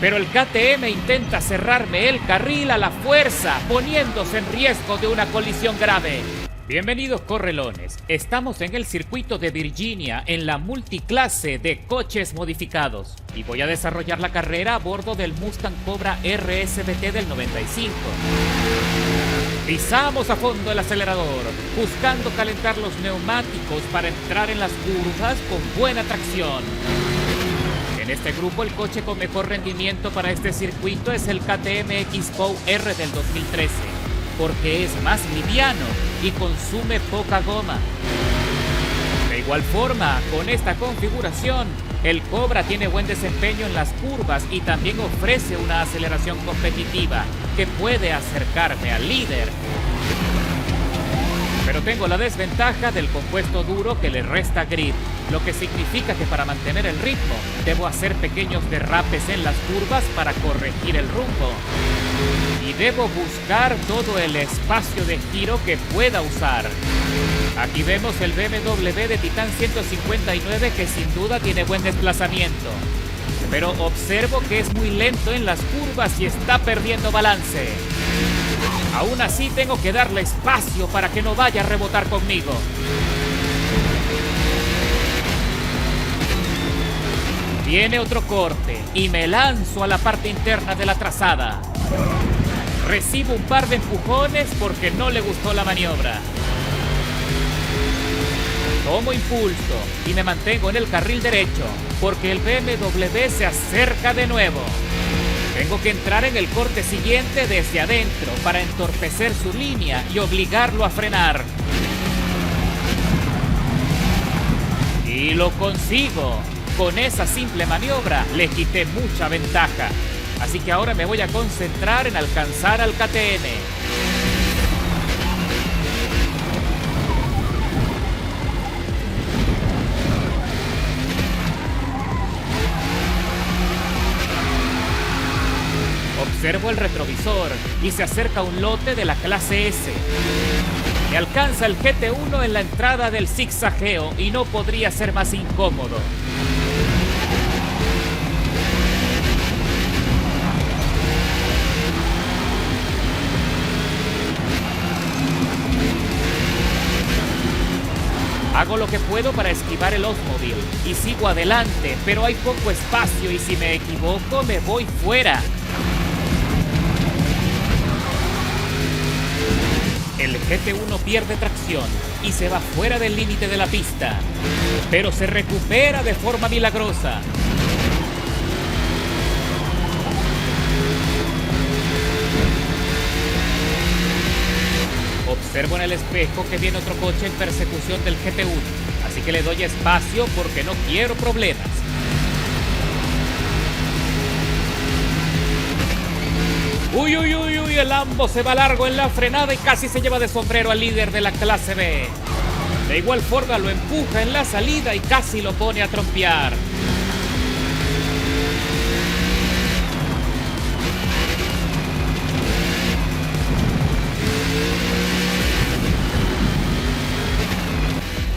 pero el KTM intenta cerrarme el carril a la fuerza, poniéndose en riesgo de una colisión grave. Bienvenidos correlones, estamos en el circuito de Virginia en la multiclase de coches modificados y voy a desarrollar la carrera a bordo del Mustang Cobra RSVT del 95. Pisamos a fondo el acelerador, buscando calentar los neumáticos para entrar en las curvas con buena tracción. En este grupo el coche con mejor rendimiento para este circuito es el KTM X-POW R del 2013, porque es más liviano y consume poca goma. De igual forma, con esta configuración, el Cobra tiene buen desempeño en las curvas y también ofrece una aceleración competitiva que puede acercarme al líder. Pero tengo la desventaja del compuesto duro que le resta grip, lo que significa que para mantener el ritmo debo hacer pequeños derrapes en las curvas para corregir el rumbo. Y debo buscar todo el espacio de giro que pueda usar. Aquí vemos el BMW de Titan 159 que sin duda tiene buen desplazamiento. Pero observo que es muy lento en las curvas y está perdiendo balance. Aún así tengo que darle espacio para que no vaya a rebotar conmigo. Viene otro corte y me lanzo a la parte interna de la trazada. Recibo un par de empujones porque no le gustó la maniobra. Tomo impulso y me mantengo en el carril derecho porque el BMW se acerca de nuevo. Tengo que entrar en el corte siguiente desde adentro para entorpecer su línea y obligarlo a frenar. Y lo consigo. Con esa simple maniobra le quité mucha ventaja. Así que ahora me voy a concentrar en alcanzar al KTM. Observo el retrovisor y se acerca un lote de la clase S. Me alcanza el GT1 en la entrada del zigzagueo y no podría ser más incómodo. Hago lo que puedo para esquivar el Oldsmobile y sigo adelante, pero hay poco espacio y si me equivoco me voy fuera. El GT1 pierde tracción y se va fuera del límite de la pista, pero se recupera de forma milagrosa. Observo en el espejo que viene otro coche en persecución del GT1, así que le doy espacio porque no quiero problemas. Uy, el Lambo se va largo en la frenada y casi se lleva de sombrero al líder de la clase B. De igual forma lo empuja en la salida y casi lo pone a trompear.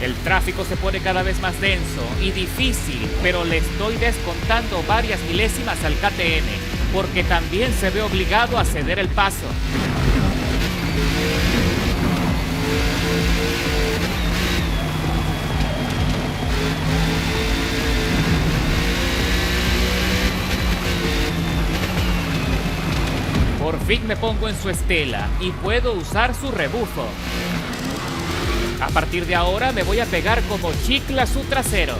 El tráfico se pone cada vez más denso y difícil, pero le estoy descontando varias milésimas al KTM. Porque también se ve obligado a ceder el paso. Por fin me pongo en su estela y puedo usar su rebufo. A partir de ahora me voy a pegar como chicle a su trasero.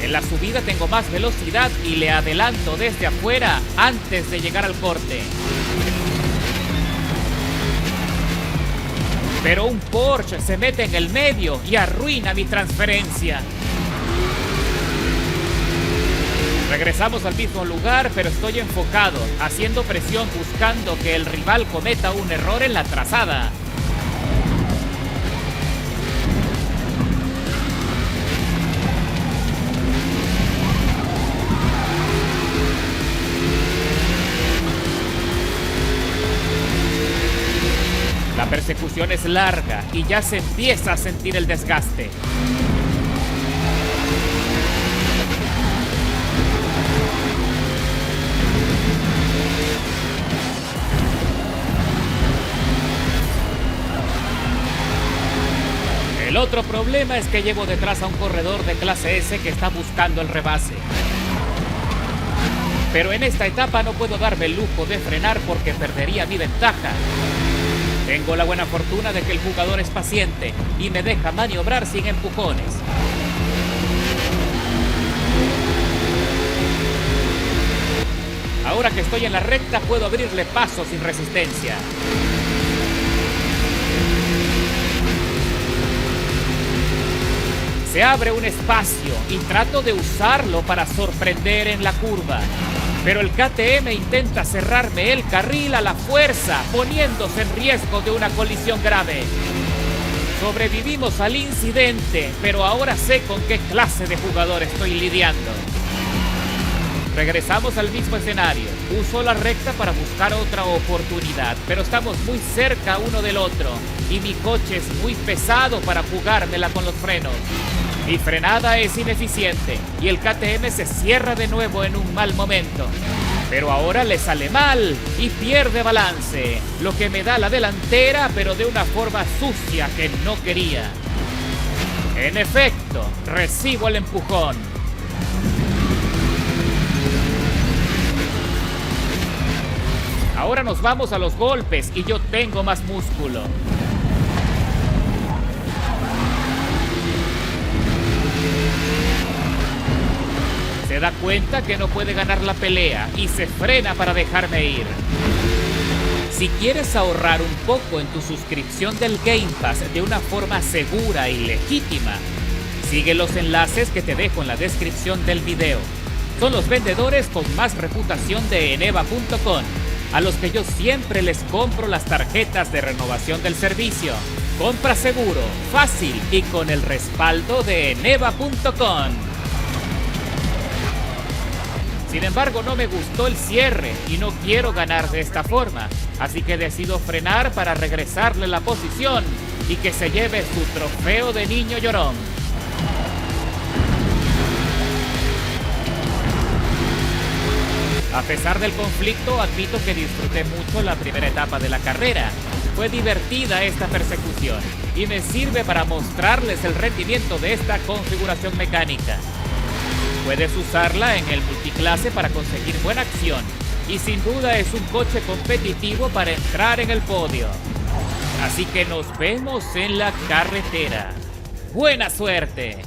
En la subida tengo más velocidad y le adelanto desde afuera antes de llegar al corte. Pero un Porsche se mete en el medio y arruina mi transferencia. Regresamos al mismo lugar, pero estoy enfocado, haciendo presión buscando que el rival cometa un error en la trazada. La persecución es larga y ya se empieza a sentir el desgaste. otro problema es que llevo detrás a un corredor de clase S que está buscando el rebase. Pero en esta etapa no puedo darme el lujo de frenar porque perdería mi ventaja. Tengo la buena fortuna de que el jugador es paciente y me deja maniobrar sin empujones. Ahora que estoy en la recta puedo abrirle paso sin resistencia. Se abre un espacio y trato de usarlo para sorprender en la curva. Pero el KTM intenta cerrarme el carril a la fuerza, poniéndose en riesgo de una colisión grave. Sobrevivimos al incidente, pero ahora sé con qué clase de jugador estoy lidiando. Regresamos al mismo escenario. Uso la recta para buscar otra oportunidad, pero estamos muy cerca uno del otro y mi coche es muy pesado para jugármela con los frenos. Mi frenada es ineficiente y el KTM se cierra de nuevo en un mal momento. Pero ahora le sale mal y pierde balance, lo que me da la delantera, pero de una forma sucia que no quería. En efecto, recibo el empujón. Ahora nos vamos a los golpes y yo tengo más músculo. Se da cuenta que no puede ganar la pelea y se frena para dejarme ir. Si quieres ahorrar un poco en tu suscripción del Game Pass de una forma segura y legítima, sigue los enlaces que te dejo en la descripción del video. Son los vendedores con más reputación de eneva.com, a los que yo siempre les compro las tarjetas de renovación del servicio. Compra seguro, fácil y con el respaldo de eneva.com. Sin embargo, no me gustó el cierre y no quiero ganar de esta forma, así que decido frenar para regresarle la posición y que se lleve su trofeo de niño llorón. A pesar del conflicto, admito que disfruté mucho la primera etapa de la carrera. Fue divertida esta persecución y me sirve para mostrarles el rendimiento de esta configuración mecánica. Puedes usarla en el multiclase para conseguir buena acción y sin duda es un coche competitivo para entrar en el podio. Así que nos vemos en la carretera. ¡Buena suerte!